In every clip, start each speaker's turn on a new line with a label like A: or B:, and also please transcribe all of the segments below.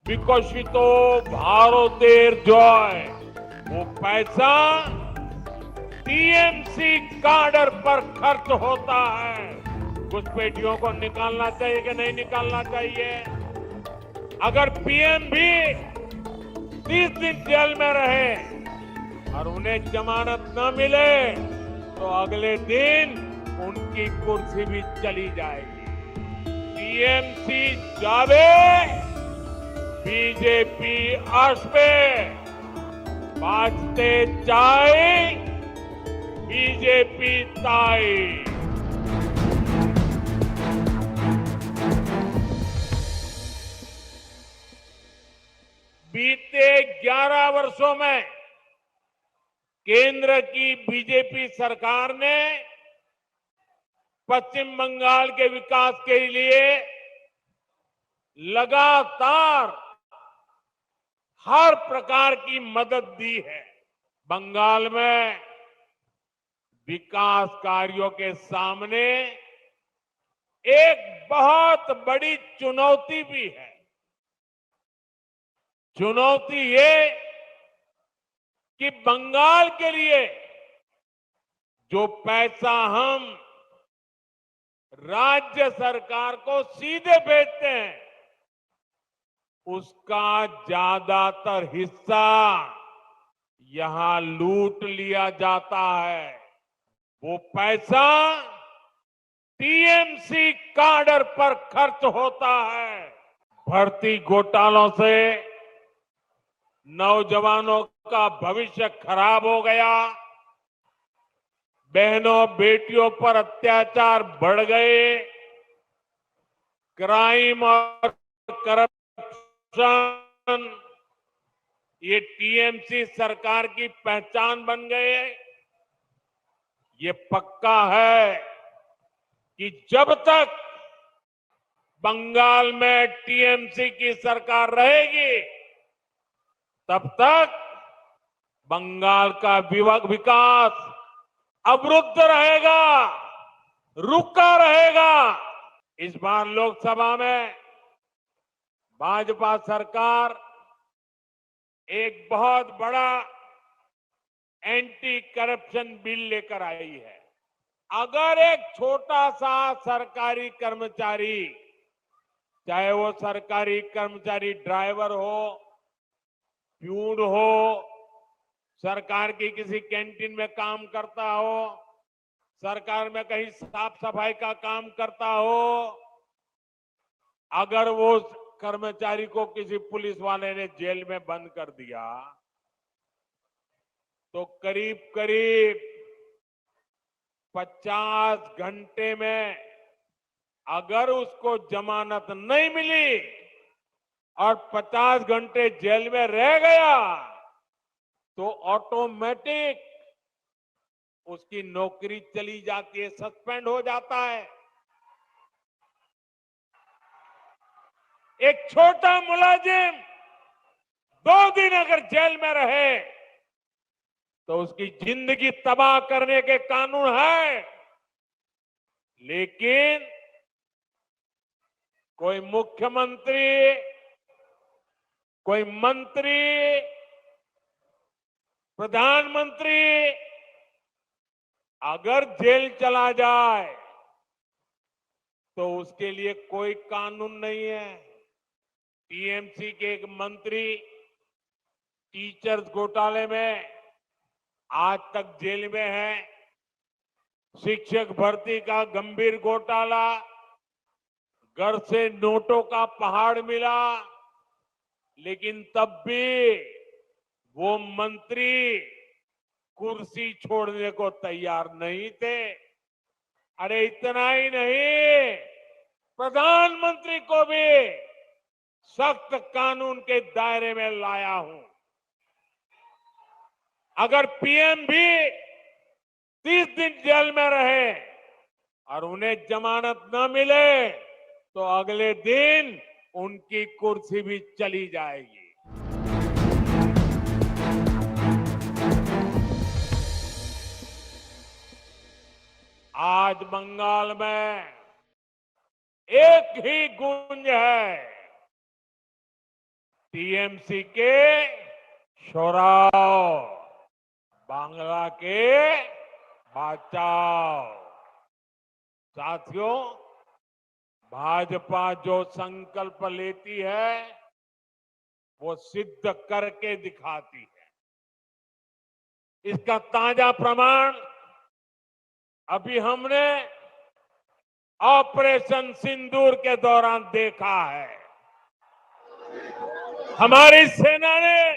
A: विकसितो भारतेर जय। वो पैसा टीएमसी कार्डर पर खर्च होता है। घुसपैठियों को निकालना चाहिए कि नहीं निकालना चाहिए? अगर पीएम भी 30 दिन जेल में रहे और उन्हें जमानत न मिले तो अगले दिन उनकी कुर्सी भी चली जाएगी। टीएमसी जावे, बीजेपी आसपे, बाजते जाए, बीजेपी ताई। बीते 11 वर्षों में केंद्र की बीजेपी सरकार ने पश्चिम बंगाल के विकास के लिए लगातार हर प्रकार की मदद दी है। बंगाल में विकास कार्यों के सामने एक बहुत बड़ी चुनौती भी है। चुनौती ये कि बंगाल के लिए जो पैसा हम राज्य सरकार को सीधे भेजते हैं उसका ज्यादातर हिस्सा यहां लूट लिया जाता है। वो पैसा टीएमसी कार्डर पर खर्च होता है। भर्ती घोटालों से नौजवानों का भविष्य खराब हो गया। बहनों बेटियों पर अत्याचार बढ़ गए। क्राइम और करप्शन ये टीएमसी सरकार की पहचान बन गए। ये पक्का है कि जब तक बंगाल में टीएमसी की सरकार रहेगी तब तक बंगाल का विकास अवरुद्ध रहेगा, रुका रहेगा। इस बार लोकसभा में भाजपा सरकार एक बहुत बड़ा एंटी करप्शन बिल लेकर आई है। अगर एक छोटा सा सरकारी कर्मचारी, चाहे वो सरकारी कर्मचारी ड्राइवर हो, प्यून हो, सरकार की किसी कैंटीन में काम करता हो, सरकार में कहीं साफ सफाई का काम करता हो, अगर वो कर्मचारी को किसी पुलिस वाले ने जेल में बंद कर दिया तो करीब करीब 50 घंटे में अगर उसको जमानत नहीं मिली और 50 घंटे जेल में रह गया तो ऑटोमेटिक उसकी नौकरी चली जाती है, सस्पेंड हो जाता है। एक छोटा मुलाजिम 2 दिन अगर जेल में रहे तो उसकी जिंदगी तबाह करने के कानून है। लेकिन कोई मुख्यमंत्री, कोई मंत्री, प्रधानमंत्री अगर जेल चला जाए तो उसके लिए कोई कानून नहीं है। टीएमसी के एक मंत्री टीचर्स घोटाले में आज तक जेल में है। शिक्षक भर्ती का गंभीर घोटाला, घर से नोटों का पहाड़ मिला, लेकिन तब भी वो मंत्री कुर्सी छोड़ने को तैयार नहीं थे। अरे इतना ही नहीं, प्रधानमंत्री को भी सख्त कानून के दायरे में लाया हूं। अगर पीएम भी 30 दिन जेल में रहे और उन्हें जमानत न मिले तो अगले दिन उनकी कुर्सी भी चली जाएगी। आज बंगाल में एक ही गूंज है, टीएमसी के शोराव, बांग्ला के बचाव। साथियों, भाजपा जो संकल्प लेती है वो सिद्ध करके दिखाती है। इसका ताजा प्रमाण अभी हमने ऑपरेशन सिंदूर के दौरान देखा है। हमारी सेना ने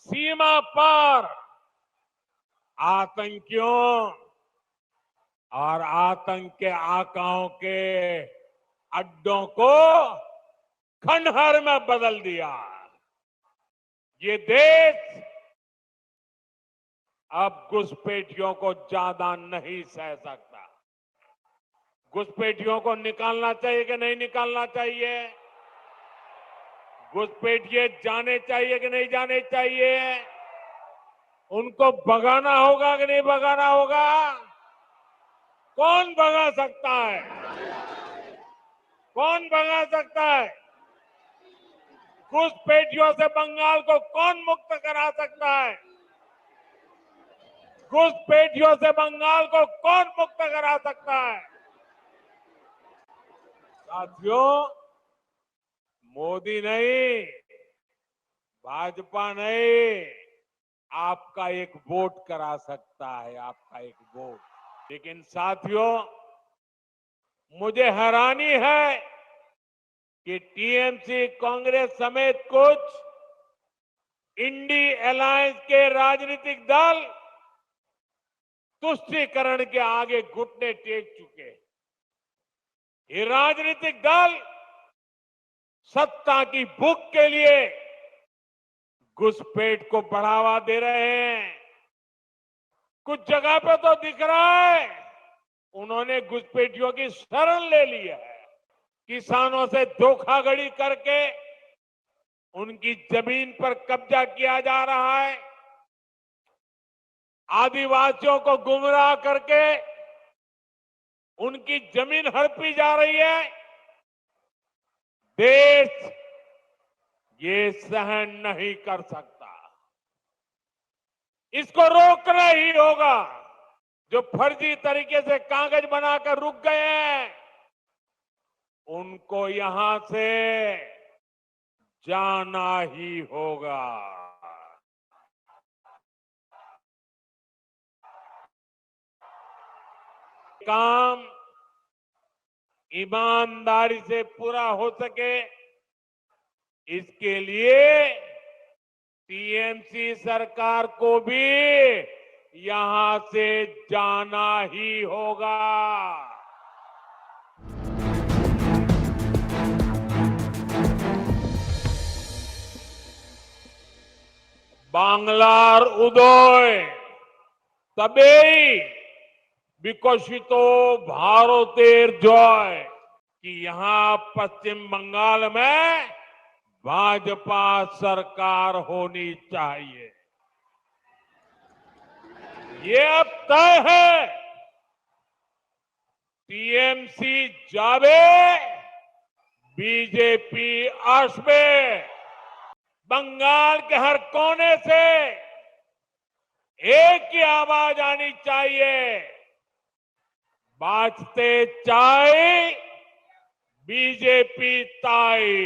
A: सीमा पार आतंकियों और आतंक के आकाओं के अड्डों को खंडहर में बदल दिया। ये देश अब घुसपैठियों को ज्यादा नहीं सह सकता। घुसपैठियों को निकालना चाहिए कि नहीं निकालना चाहिए? घुसपैठिए जाने चाहिए कि नहीं जाने चाहिए? उनको भगाना होगा कि नहीं भगाना होगा? कौन भगा सकता है? कौन भगा सकता है? घुसपैठियों से बंगाल को कौन मुक्त करा सकता है? घुसपैठियों से बंगाल को कौन मुक्त करा सकता है? साथियों, मोदी नहीं, भाजपा नहीं, आपका एक वोट करा सकता है, आपका एक वोट। लेकिन साथियों, मुझे हैरानी है कि टीएमसी, कांग्रेस समेत कुछ इंडी अलायंस के राजनीतिक दल तुष्टीकरण के आगे घुटने टेक चुके हैं। ये राजनीतिक दल सत्ता की भूख के लिए घुसपैठ को बढ़ावा दे रहे हैं। कुछ जगह पे तो दिख रहा है उन्होंने घुसपैठियों की शरण ले ली है। किसानों से धोखाधड़ी करके उनकी जमीन पर कब्जा किया जा रहा है। आदिवासियों को गुमराह करके उनकी जमीन हड़पी जा रही है। देश ये सहन नहीं कर सकता। इसको रोकना ही होगा। जो फर्जी तरीके से कागज बनाकर रुक गए हैं, उनको यहां से जाना ही होगा। काम ईमानदारी से पूरा हो सके, इसके लिए टीएमसी सरकार को भी यहां से जाना ही होगा। বাংলার উদয় তবেই বিকশিত ভারতের জয় कि यहां पश्चिम बंगाल में भाजपा सरकार होनी चाहिए। ये अब तय है। टीएमसी जावे, बीजेपी आसवे। बंगाल के हर कोने से एक ही आवाज आनी चाहिए, बाजते चाय बीजेपी ताई।